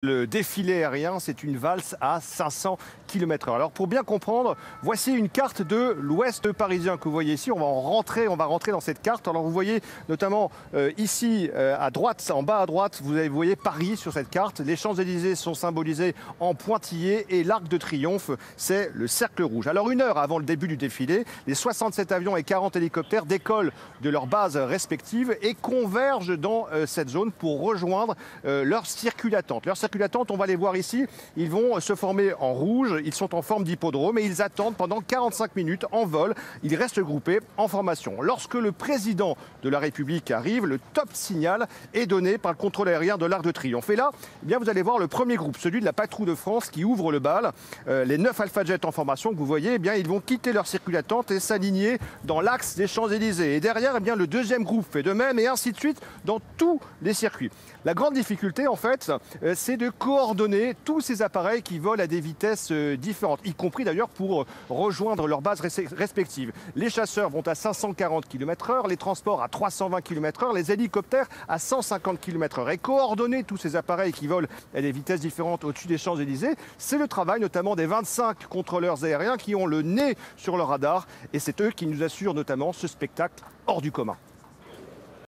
Le défilé aérien, c'est une valse à 500 km/h. Alors pour bien comprendre, voici une carte de l'ouest parisien que vous voyez ici. On va rentrer dans cette carte. Alors vous voyez notamment ici à droite, en bas à droite, vous voyez Paris sur cette carte. Les Champs-Élysées sont symbolisés en pointillés et l'Arc de Triomphe, c'est le cercle rouge. Alors une heure avant le début du défilé, les 67 avions et 40 hélicoptères décollent de leurs bases respectives et convergent dans cette zone pour rejoindre leur circuit d'attente. On va les voir ici, ils vont se former en rouge, ils sont en forme d'hippodrome et ils attendent pendant 45 minutes en vol. Ils restent groupés en formation. Lorsque le président de la République arrive, le top signal est donné par le contrôle aérien de l'Arc de Triomphe. Et là, eh bien, vous allez voir le premier groupe, celui de la patrouille de France qui ouvre le bal. Les 9 Alpha Jet en formation que vous voyez, eh bien, ils vont quitter leur circuit d'attente et s'aligner dans l'axe des Champs-Élysées. Et derrière, eh bien, le deuxième groupe fait de même et ainsi de suite dans tous les circuits. La grande difficulté, en fait, c'est de coordonner tous ces appareils qui volent à des vitesses différentes, y compris d'ailleurs pour rejoindre leurs bases respectives. Les chasseurs vont à 540 km/h, les transports à 320 km/h, les hélicoptères à 150 km/h. Et coordonner tous ces appareils qui volent à des vitesses différentes au-dessus des Champs-Élysées, c'est le travail notamment des 25 contrôleurs aériens qui ont le nez sur le radar. Et c'est eux qui nous assurent notamment ce spectacle hors du commun.